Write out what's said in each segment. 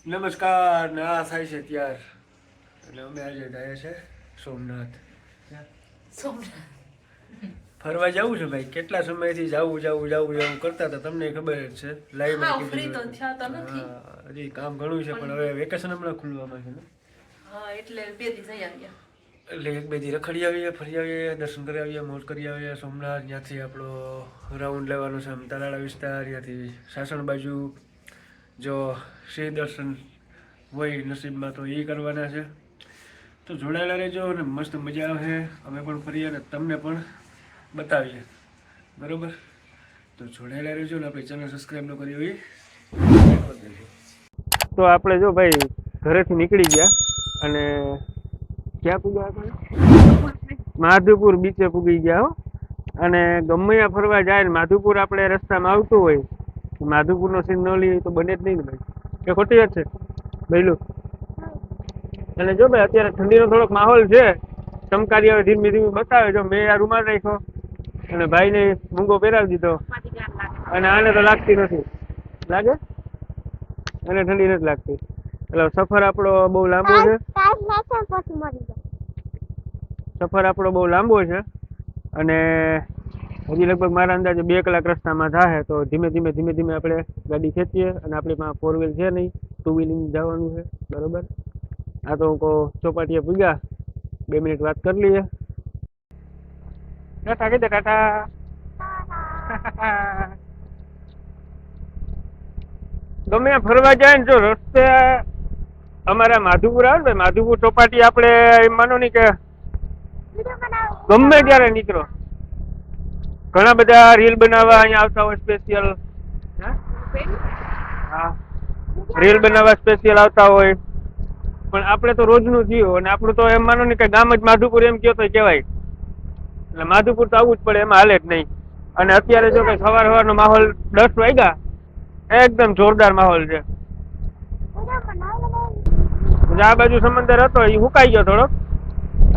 નમસ્કાર ના થાય છે ત્યાર એટલે અમે આજે જાય છે સોમનાથ ફરવા જવું છે ભાઈ. કેટલા સમયથી જવું કરતા હતા, તમને ખબર જ છે. લાઈવ હજી કામ ઘણું છે પણ હવે વેકેશન હમણાં ખુલવામાં છે ને, એટલે એક બે દી રખડી આવીએ, ફરી આવીએ, દર્શન કરી આવીએ, મોજ કરી આવીએ સોમનાથ. ત્યાંથી આપણો રાઉન્ડ લેવાનો છે આમ તાલાળા વિસ્તાર, ત્યાંથી સાસણ બાજુ જો સિંહ દર્શન હોય નસીબમાં તો એ કરવાના છે. તો જોડાયેલા રહેજો અને મસ્ત મજા આવે. અમે પણ ફરીએ અને તમને પણ બતાવીએ, બરાબર? તો જોડાયેલા રહેજો ને આપણી ચેનલ સબસ્ક્રાઈબ ન કરી હોય તો આપણે જો ભાઈ ઘરેથી નીકળી ગયા અને ક્યાં પૂગ્યા આપણે? માધુપુર બીચે પૂગી ગયા હો. અને ગમે ત્યાં ફરવા જાય ને માધુપુર આપણે રસ્તામાં આવતું હોય, માધુપુરનો સીન ન લઈએ તો બને જ નહીં ને ભાઈ, કે ખોટી વાત છે ભાઈલું? અને જો ભાઈ અત્યારે ઠંડીનો થોડોક માહોલ છે, ચમકારી હવે ધીમે ધીમે બતાવે. જો મેં આ રૂમાલ રાખ્યો અને ભાઈને મૂંગો પહેરાવી દીધો અને આને તો લાગતી નથી, લાગે? અને ઠંડી નથી લાગતી. એટલે સફર આપણો બહુ લાંબો છે, અને હજી લગભગ મારા અંદાજે 2 કલાક રસ્તામાં થાય. તો ધીમે ધીમે આપણે ગાડી ખેંચીએ અને આપણી પાસે 4 વ્હીલ છે નહીં, 2 વ્હીલિંગ જવાનું છે, બરોબર? આ તો હું ચોપાટીએ પૂગ્યા, 2 મિનિટ વાત કરી લઈએ. ટાટા કીધે ટાટા. ગમે ફરવા જાય ને જો રસ્તે અમારા માધુપુર આવે ને, માધુપુર ચોપાટી આપણે એમ માનો નહીં કે ગમે ત્યારે નીકળો, ઘણા બધા રીલ બનાવવા અહીંયા આવતા હોય સ્પેશિયલ. હા, રીલ બનાવવા સ્પેશિયલ આવતા હોય, પણ આપણે તો રોજનું થયું અને આપણું તો એમ માનો ને કે ગામ જ માધુપુર એમ કહો તો કહેવાય. એટલે માધુપુર તો આવવું જ પડે, એમાં હાલે જ નહીં. અને અત્યારે જો કે સવારનો માહોલ 10 વાગ્યા, એકદમ જોરદાર માહોલ છે. આ બાજુ સમંદર હતો એ હુકાઈ ગયો થોડોક,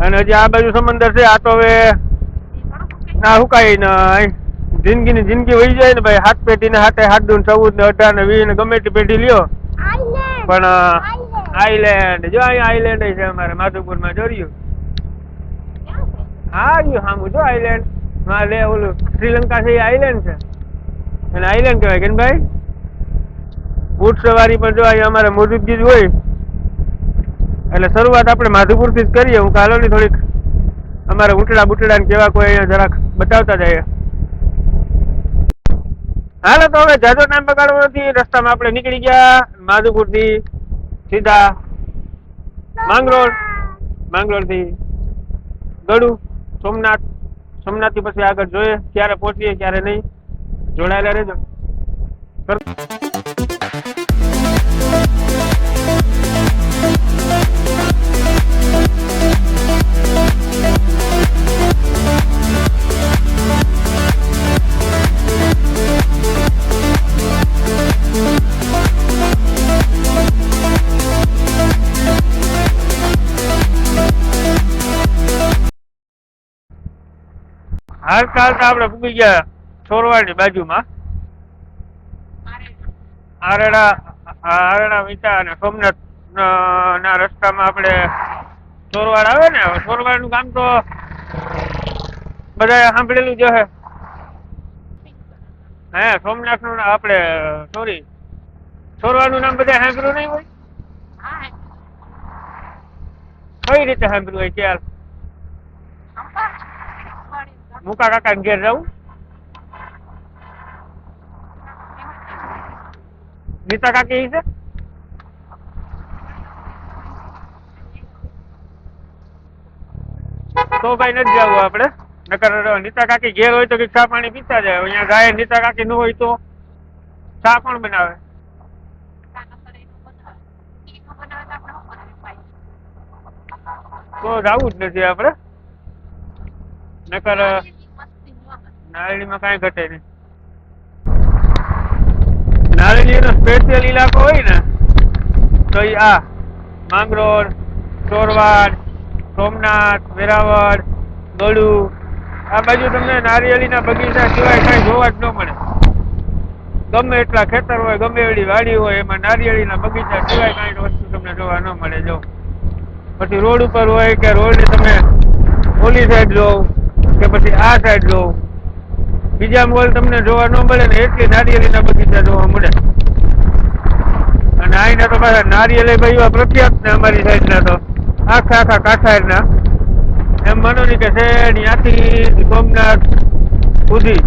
અને હજી આ બાજુ સમંદર છે. આ તો હવે ના હુકાય ને, જિંદગી વહી જાય ને ભાઈ. 7 પેઢીને 7 7 દૂન 14 ને 18 ને 20 ને ગમે તે પેઢી લ્યો, પણ આઈલેન્ડ જો અહીંયા આઈલેન્ડ છે અમારે માધુપુરમાં. જોયું? હા રહ્યું સામું જો આઈલેન્ડ. હા લે, ઓલું શ્રીલંકા છે એ આઈલેન્ડ છે, અને આઈલેન્ડ કહેવાય કે ભાઈ. ઊંટ સવારી પણ જો અહીંયા અમારે મોજૂદગી જ હોય. એટલે શરૂઆત આપણે માધુપુરથી જ કરીએ. હું કાલોની થોડીક અમારે ઉટડા બુટડા ને કેવા કોઈ અહીંયા જરાક બતાવતા જઈએ. હાલો તો હવે જાજો ટાઈમ બગાડવો નથી. રસ્તામાં આપણે નીકળી ગયા માધુપુરથી સીધા માંગરોળ થી ગળું સોમનાથ. સોમનાથ થી પછી આગળ જોઈએ ક્યારે પહોંચીએ ક્યારે નહીં. જોડાયેલા રહેજો. હાલતા આપણે પૂગી ગયા છોરવાડની બાજુમાં. આરડા વિટા અને સોમનાથ ના રસ્તામાં આપણે ચોરવાડ આવે ને. ચોરવાડ નું કામ તો બધા સાંભળેલું જ હશે. હે, સોમનાથ નું આપણે ચોરવાડ નું નામ બધા સાંભળ્યું નહીં હોય? કઈ રીતે સાંભળ્યું હોય? ખ્યાલ મુકા કાકા ઘેર જવું? નીતા કાકી છે? તો ભાઈ નથી જવું આપણે. નકર નીતા કાકી ઘેર હોય તો કઈક ચા પાણી પીતા જાય. અહીંયા ગાય નીતા કાકી ન હોય તો ચા પણ બનાવે. તો જવું જ નથી આપણે. નકર નારળીમાં કાંઈ ઘટે નહીં. નારળીનો સ્પેશિયલ ઇલાકો હોય ને તો આ માંગરોળ, ચોરવાડ, સોમનાથ, વેરાવળ, ગળું, આ બાજુ તમને નારિયેળીના બગીચા સિવાય કાંઈ જોવા જ ન મળે. ગમે એટલા ખેતર હોય, ગમે એવી વાડી હોય, એમાં નારિયેળીના બગીચા સિવાય કાંઈ વસ્તુ તમને જોવા ન મળે. જો પછી રોડ ઉપર હોય કે રોડની તમે ઓલી સાઈડ લો કે પછી આ સાઈડ લો, બીજા મોલ તમને જોવા ન મળે ને એટલી નારિયેળીના બગીચા જોવા મળે. અને અહીંના તો પાછા નારિયેળ ભાઈ પ્રખ્યાત ને અમારી સાઈડના તો આખા કાંઠાના. એમ માનો ને કે છે ત્યાંથી સોમનાથ સુધી,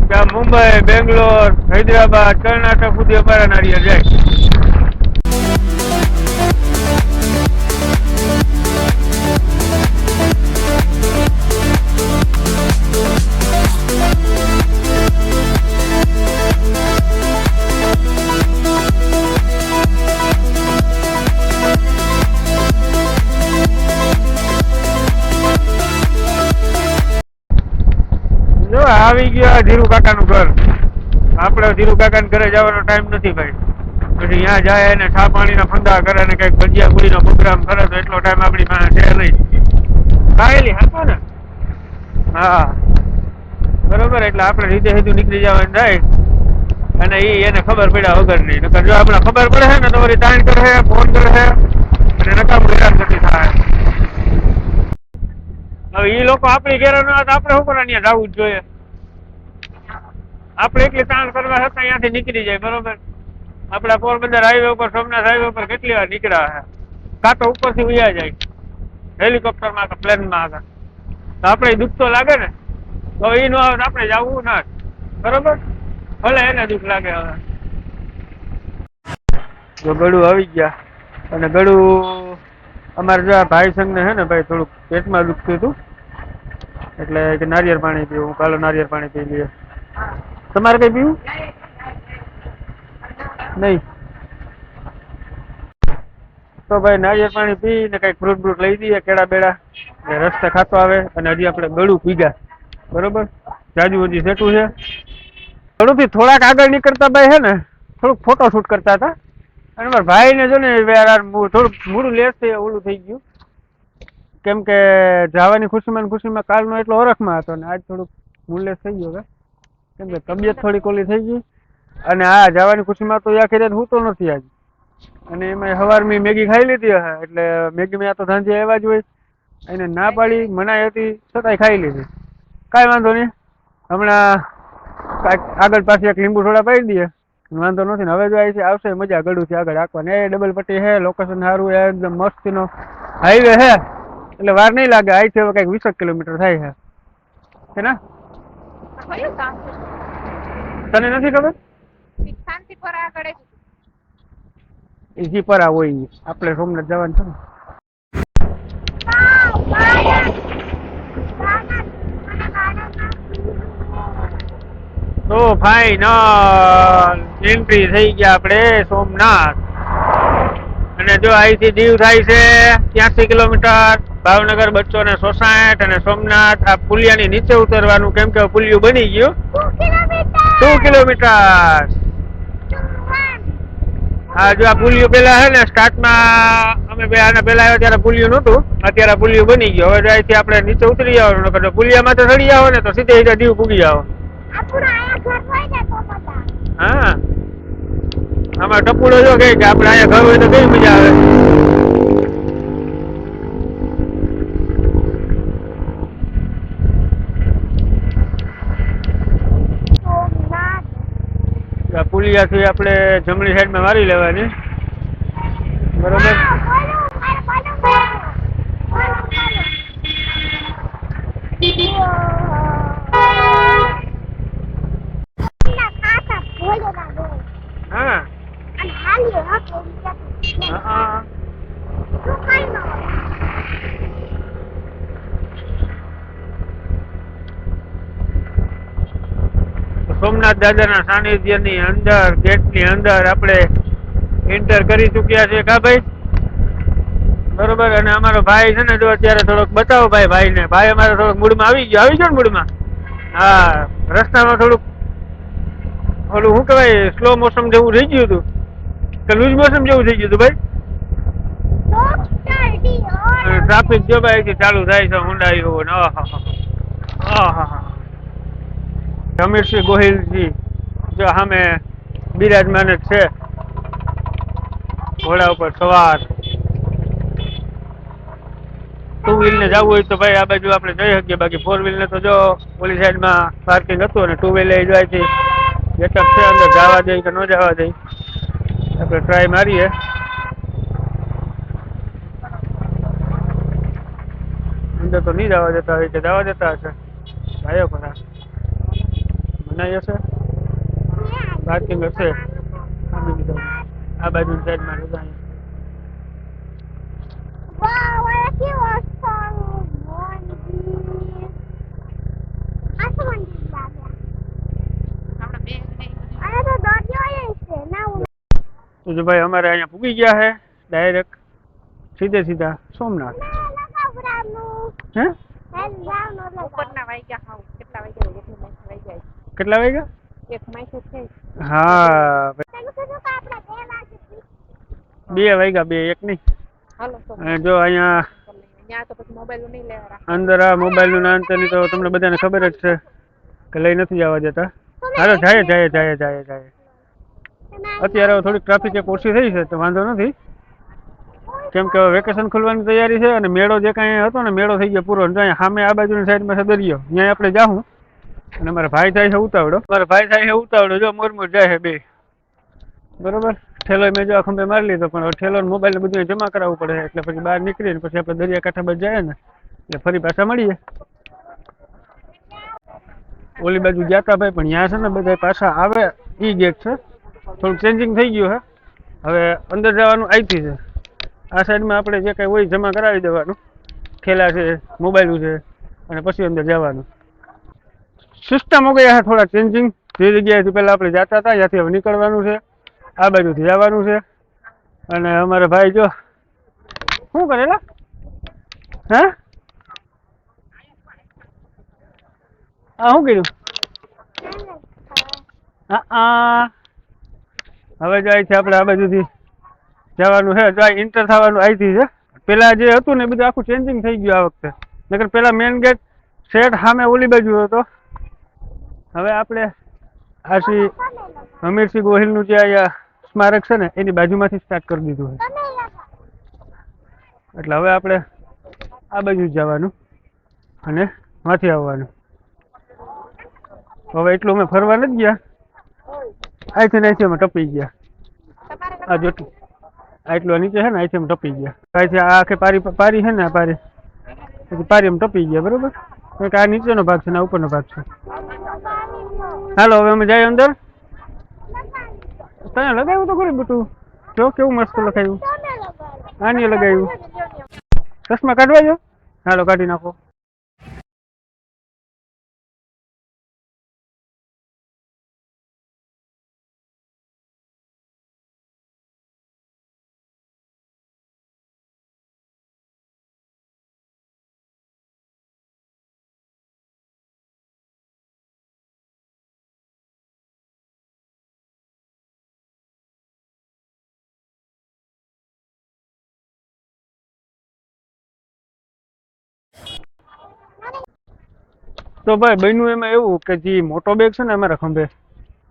ત્યાં મુંબઈ, બેંગ્લોર, હૈદરાબાદ, કર્ણાટક સુધી અમારા નારિયેળ જાય. આવી ગયો ધીરુ કાકાનું ઘર. આપણે ધીરુ કાકા ઘરે જવાનો ટાઈમ નથી ભાઈ. પછી ત્યાં જાય ને ચા પાણીના ફંદા કરે ને કઈક ભજીયા પૂરીનો પ્રોગ્રામ કરે તો એટલો ટાઈમ આપણી પાસે છે નહીં. કાયેલી હતો ને, હા બરોબર. એટલે આપણે રીતે સીધું નીકળી જવાનું થાય અને એને ખબર પડ્યા વગર નહીં. નકર જો આપણે ખબર પડે છે ને તો વળી તાણ કરે, ફોન કરે અને નકામું હેરાન નથી થાય. હવે એ લોકો આપણી ઘેર ન હતા, આપણે શું કરવા ત્યાં જવું જ જોઈએ. આપણે એટલી તાણ કરવા હતા અહીંયાથી નીકળી જાય બરોબર. આપડા પોરબંદર હાઈવે ઉપર, સોમનાથ હાઈવે ઉપર કેટલી વાર નીકળ્યા છે. કાં તો ઉપરથી ઉયા જાય હેલિકોપ્ટરમાં કે પ્લેનમાં આગળ, તો આપણે દુઃખ તો લાગે ને. તો એ ન આવે તો આપણે જવું ના બરોબર, ભલે એને દુઃખ લાગે. હવે જો ગળું આવી ગયા અને ગળું અમારે જો ભાઈ સંઘ ને હે ને ભાઈ થોડુંક પેટમાં દુખતું હતું એટલે કે નારિયેળ પાણી પીવું. કાલો નારિયેળ પાણી પી લઈએ. તમારે કઈ પીવું નહીં તો ભાઈ નારિયેળ પાણી પી ને કઈક ફ્રૂટ બ્રૂટ લઈ દઈએ, કેળા બેડા, રસ્તે ખાતો આવે. અને હજી આપણે ગળું પી ગયા બરોબર. જાજુ હજી સેટું છે. ગળુંથી થોડાક આગળ નીકળતા ભાઈ છે ને થોડુંક ફોટો શૂટ કરતા હતા. અને મારા ભાઈ ને જો ને થોડુંક મૂળું લેસ ઓલું થઈ ગયું, કેમ કે જવાની ખુશીમાં કાલનો એટલો હરખમાં હતો ને આજ થોડુંક મૂળલેસ થઈ ગયો કે કેમ કે તબિયત થોડીક ઓલી થઈ ગઈ. અને આ જવાની ખુશીમાં તો આખી રાત હું તો નથી આજ. અને એમાં સવારમાં મેગી ખાઈ લીધી હશે એટલે મેગી મેં તો સાંજે આવ્યા જ હોય. એને ના પાડી, મનાઈ હતી છતાંય ખાઈ લીધી. કાંઈ વાંધો નહીં, હમણાં આગળ પાછી એક લીંબુ સોડા પાડી દઈએ, વાંધો નથી ને. હવે જો આવી છે આવશે મજા ગળુંથી આગળ રાખવાની. એ ડબલ પટ્ટી છે, લોકેશન સારું, એકદમ મસ્તીનો હાઈવે છે એટલે વાર નહીં લાગે. અહીંથી હવે કંઈક 20 કિલોમીટર થાય છે ને. તને નથી ખબર? ઈજી પર હોય આપણે સોમનાથ જવાનું છે ને. તો ફાઈનલ એન્ટ્રી થઈ ગયા આપણે સોમનાથ. અને જો અહીંથી દીવ થાય છે 83 કિલોમીટર, ભાવનગર 266 અને સોમનાથ આ પુલિયાની નીચે ઉતરવાનું કેમ કે પુલિયું બની ગયું 2 કિલોમીટર. હા જો આ પુલિયું પેલા છે ને સ્ટાર્ટમાં અમે આના પેલા આવ્યા ત્યારે પુલિયું નહોતું, અત્યારે પુલિયું બની ગયો. હવે અહીંથી આપણે નીચે ઉતરી જવાનું. પુલિયામાં તો ચડી જાવ ને તો સીધે દીવ પૂગી જાવ. હા આમાં ટપુડો જો કે આપણે અહીંયા ઘર હોય તો કઈ મજા આવે. પુલિયાથી આપણે જમણી સાઈડમાં મારી લેવાની બરોબર. હા સોમનાથ દાદાના સાનિધ્યની અંદર, ગેટની અંદર આપણે એન્ટર કરી ચૂક્યા છે કા ભાઈ બરોબર. અને અમારો ભાઈ છે ને જો અત્યારે થોડોક બતાવો ભાઈ ને. ભાઈ અમારો થોડોક મૂડમાં આવી ગયો ને મૂડમાં. હા રસ્તામાં થોડુંક ઓલું શું કહેવાય સ્લો મોસમ જેવું થઈ ગયું હતું કે લૂઝ મોસમ જેવું થઈ ગયું હતું ભાઈ. ટ્રાફિક જો ભાઈ ચાલુ થાય છે ઊંડાઈ હોવો ને. જમીરસિંહ ગોહિલજી જો સામે બિરાજમાન જ છે, ઘોડા ઉપર સવાર. ટુ વ્હીલ ને જવું હોય તો ભાઈ આ બાજુ આપણે જઈ શકીએ, બાકી ફોર વ્હીલ ને તો જો ઓલી સાઈડમાં પાર્કિંગ હતું અને ટુ વ્હીલ જાય છે ગેટઅપ છે, અંદર જવા દે કે ન જવા દે આપણે ટ્રાય મારીએ. અંદર તો નહીં જવા દેતા હોય કે જવા દેતા હશે ભાઈઓ, ખરા બનાવી હશે, પાર્કિંગ હશે આ બાજુ સાઈડમાં રજા. તો જો ભાઈ અમારે અહીંયા પૂગી ગયા છે ડાયરેક્ટ સીધે સીધા સોમનાથ. હે કેટલા વાગ્યા? હા 2 વાગ્યા, 2 1 નહીં. જો અહીંયા અંદર આ મોબાઈલ નું નામ ની તો તમને બધાને ખબર જ છે કે લઈ નથી જવા દેતા. હાલો જાય જાય જાય જાય જાય. અત્યારે થોડીક ટ્રાફિક એક ઓછી થઈ છે તો વાંધો નથી, કેમ કે વેકેશન ખુલવાની તૈયારી છે અને મેળો જે કાંઈ હતો ને મેળો થઈ ગયો પૂરો. અહીંયા સામે આ બાજુની સાઈડમાં છે દરિયો, ત્યાં આપણે જાઉં અને મારા ભાઈ થાય છે ઉતાવળો, મારા ભાઈ થાય છે ઉતાવળો, જો મોરમોર જાય છે બે. બરોબર, ઠેલો મેં જો ખંભે મારી લીધો, પણ ઠેલો મોબાઈલ ને બધું જમા કરાવવું પડે, એટલે પછી બહાર નીકળીને પછી આપણે દરિયાકાંઠા બાજુ જાય ને એટલે ફરી પાછા મળીએ. ઓલી બાજુ ગયા હતા ભાઈ, પણ ત્યાં છે ને બધા પાછા આવે ઈ ગેટ છે, થોડુંક ચેન્જિંગ થઈ ગયું છે. હવે અંદર જવાનું અહીંથી છે, આ સાઈડમાં આપણે જે કાંઈ હોય જમા કરાવી દેવાનું, ઠેલા છે, મોબાઈલ છે, અને પછી અંદર જવાનું. સિસ્ટમ હો ગયા છે થોડા ચેન્જિંગ, જે જગ્યાએથી પહેલાં આપણે જતા હતા ત્યાંથી હવે નીકળવાનું છે, આ બાજુથી જવાનું છે. અને અમારા ભાઈ જો શું કરેલા હે આ શું કર્યું? હા હવે જાય છે આપણે આ બાજુથી જવાનું છે, જો એન્ટર થવાનું અહીંથી છે. પેલા જે હતું ને બધું આખું ચેન્જિંગ થઈ ગયું આ વખતે, નકર પેલા મેઇન ગેટ સેટ સામે ઓલી બાજુ હતો. હવે આપણે આશી હમીરસિંહ ગોહિલનું જે અહીંયા સ્મારક છે ને એની બાજુમાંથી સ્ટાર્ટ કરી દીધું છે, એટલે હવે આપણે આ બાજુ જ જવાનું અને માંથી આવવાનું. હવે એટલું અમે ફરવા નથી ગયા, અહીંથી અમે ટપી ગયા. આ જોતું એટલું નીચે છે ને અહીંથી અમે ટપી ગયા, અહીંથી આ આખે પારી છે ને આ પારી, પછી પારી અમે ટપી ગયા. બરોબર, કારણ કે આ નીચેનો ભાગ છે ને આ ઉપરનો ભાગ છે. હાલો હવે અમે જાય અંદર. તને લગાવ્યું તો ખરી બટું, જો કેવું મસ્ત લખાયું, આની લગાવ્યું. ચશ્મા કાઢવા જો, હાલો કાઢી નાખો. તો ભાઈ બન્યું એમાં એવું કે જે મોટો બેગ છે ને અમારા ખંભે,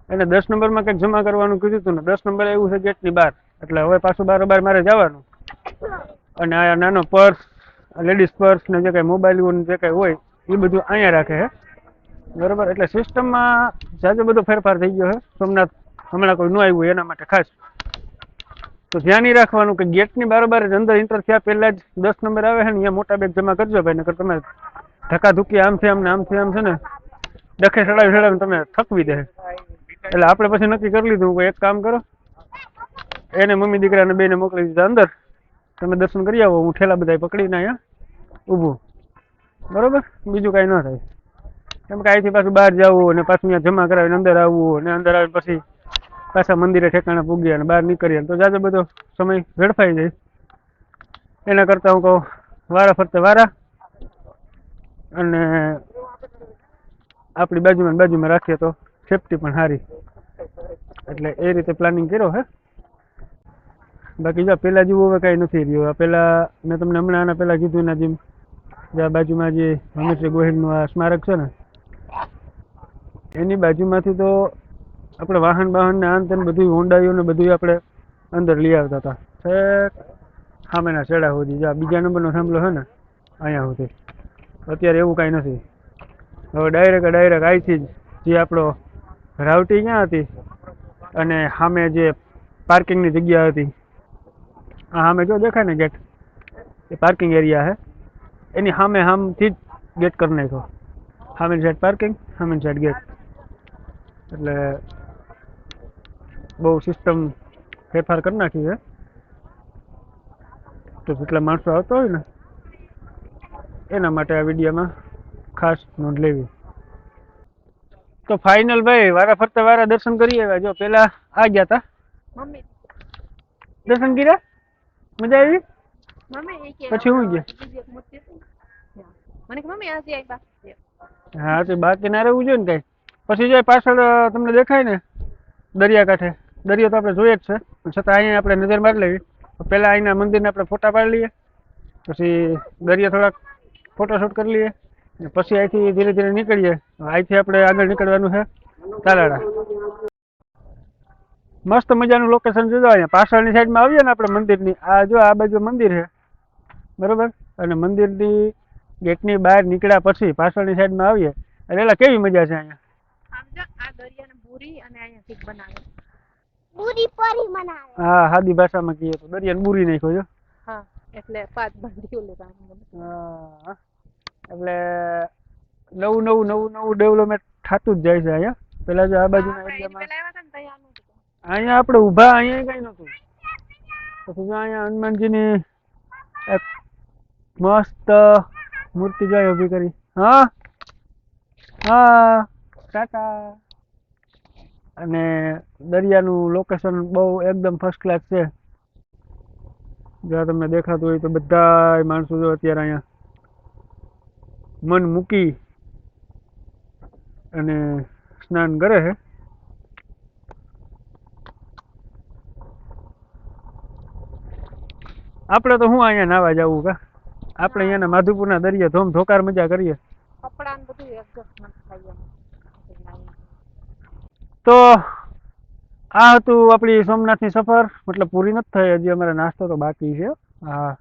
એને 10 નંબરમાં કંઈક જમા કરવાનું કીધું હતું ને 10 નંબર એવું છે ગેટની બહાર, એટલે હવે પાછું બારોબાર મારે જવાનું. અને આ નાનો પર્સ, લેડીઝ પર્સ ને જે કાંઈ મોબાઈલ જે કાંઈ હોય એ બધું અહીંયા રાખે છે. બરોબર, એટલે સિસ્ટમમાં જાજો બધો ફેરફાર થઈ ગયો છે. સોમનાથ હમણાં કોઈ ન આવ્યું હોય એના માટે ખાસ તો ધ્યાન નહીં રાખવાનું કે ગેટની બારોબાર જ અંદર એન્ટર થયા પહેલાં જ 10 નંબર આવે છે ને અહીંયા મોટા બેગ જમા કરજો ભાઈ, નકર તમે ધક્કાધુક્કી આમથી આમ ને આમથી આમ છે ને ડખે ચડાવી તમે થકવી દે. એટલે આપણે પછી નક્કી કરી લીધું કે એક કામ કરો, એને મમ્મી દીકરાને બેને મોકલી દીધા અંદર, તમે દર્શન કરી આવો, હું ઠેલા બધા પકડીને અહીંયા ઊભું. બરોબર, બીજું કાંઈ ન થાય, કેમ કે અહીંથી પાછું બહાર જવું અને પાછું અહીંયા જમા કરાવીને અંદર આવવું અને અંદર આવીને પછી પાછા મંદિરે ઠેકાણે પૂગ્યા અને બહાર નીકળીએ તો જાજો બધો સમય વેડફાઈ જાય. એના કરતાં હું કહું વારા ફરતે વારા અને આપણી બાજુમાં રાખીએ તો સેફટી પણ સારી, એટલે એ રીતે પ્લાનિંગ કર્યો હે. બાકી જો પેલા જેવું હવે કાંઈ નથી રહ્યું. પેલા મેં તમને હમણાં આના પહેલાં કીધું એના જેમ જે આ બાજુમાં જે હમીરસિંહ ગોહિલનું આ સ્મારક છે ને એની બાજુમાંથી તો આપણે વાહન ને આન તેન બધું હોન્ડાઈઓ ને બધું આપણે અંદર લઈ આવતા હતા છેક સામેના છેડા સુધી. જ્યાં બીજા નંબરનો થાંભલો છે ને અહીંયા સુધી. અત્યારે એવું કાંઈ નથી. હવે ડાયરેક્ટ અહીંથી જ જે આપણો રાવટી ક્યાં હતી અને સામે જે પાર્કિંગની જગ્યા હતી, આ સામે જો દેખાય ને ગેટ, એ પાર્કિંગ એરિયા છે. એની સામેથી જ ગેટ કરી નાખ્યો. સામેની સાઈડ પાર્કિંગ, સામેની સાઈડ ગેટ. એટલે બહુ સિસ્ટમ ફેરફાર કરી નાખી છે. તો જેટલા માણસો આવતો હોય ને એના માટે આ વિડીયોમાં ખાસ નોંધ લેવી. તો ફાઇનલ ભાઈ વારા ફરતા વારા દર્શન કરી આવ્યા. જો પેલા આ ગયા હતા દર્શન કર્યા, મજા આવી. પછી હું ગયા હા, તો બાકી ના રહેવું જોઈએ ને કઈ. પછી જો પાછળ તમને દેખાય ને દરિયાકાંઠે, દરિયો તો આપણે જોઈએ જ છે, પણ છતાં અહીંયા આપણે નજર મારી લેવી. પેલા અહીંના મંદિરને આપણે ફોટા પાડી લઈએ, પછી દરિયા થોડાક ફોટોશૂટ કરી લઈએ, પછી અહીંથી ધીરે ધીરે નીકળીએ. અહીંથી આપણે આગળ નીકળવાનું છે તાલાળા. મસ્ત મજાનું લોકેશન જોજો. અહીંયા પાછળની સાઈડમાં આવીએ ને આપણે મંદિરની, આ જો આ બાજુ મંદિર છે બરોબર, અને મંદિરની ગેટની બહાર નીકળ્યા પછી પાછળની સાઈડમાં આવીએ એટલે એલા કેવી મજા છે અહીંયા. હા, સાદી ભાષામાં કહીએ તો દરિયાને બુરી નાખ્યો છો. એટલે નવું ડેવલપમેન્ટ થતું જ જાય છે અહીંયા. પેલા જો આ બાજુના એરિયામાં અહીંયા આપણે ઊભા અહીંયા કઈ નતું. પછી જો અહીંયા હનુમાનજીની એક મસ્ત મૂર્તિ જોઈ ઊભી કરી. હા હા, ટાટા. અને દરિયાનું લોકેશન બહુ એકદમ ફર્સ્ટ ક્લાસ છે. જ્યાં તમને દેખાતું હોય તો બધા માણસો જો અત્યારે અહીંયા મન મૂકી અને સ્નાન કરે છે. આપણે તો હું અહીંયા નાવા જવું કા, આપણે અહીંયાના માધુપુરના દરિયા ધોમ ધોકાર મજા કરીએ. તો આ હતું આપણી સોમનાથની સફર. મતલબ પૂરી નથી થઈ હજી, અમારે નાસ્તો તો બાકી છે. હા,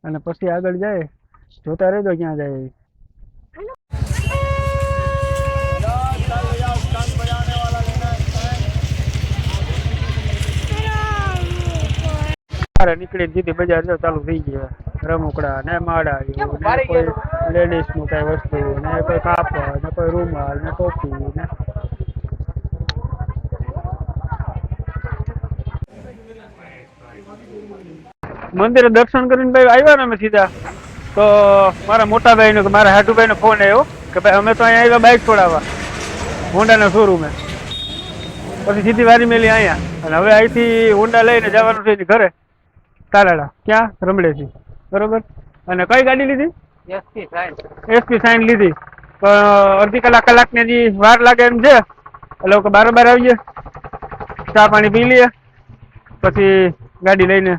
અને પછી આગળ જાય, જોતા રહેજો ક્યાં જાય. નીકળી દીધી બજાર જો ચાલુ થઈ ગયા. રમકડા ને માળા ને કોઈ લેડીઝ નું કઈ વસ્તુ ને કોઈ કાપડ ને કોઈ રૂમાલ ને ટોપી ને મંદિરે દર્શન કરીને ભાઈ આવ્યા ને અમે સીધા. તો મારા મોટા ભાઈ નો, મારા હાટુભાઈ નો ફોન આવ્યો કે ભાઈ અમે તો અહીંયા આવ્યા બાઇક છોડાવવા હોન્ડાના શોરૂમે. પછી સીધી વારી મેલી અહીંયા, અને હવે અહીંથી હોન્ડા લઈને જવાનું છે ઘરે તાલાળા. ક્યાં? રમડેથી બરોબર. અને કઈ ગાડી લીધી? SP સાઇન લીધી. પણ અડધી કલાકની હજી વાર લાગે એમ છે. એટલે બારોબાર આવીએ, ચા પાણી પી લઈએ, પછી ગાડી લઈને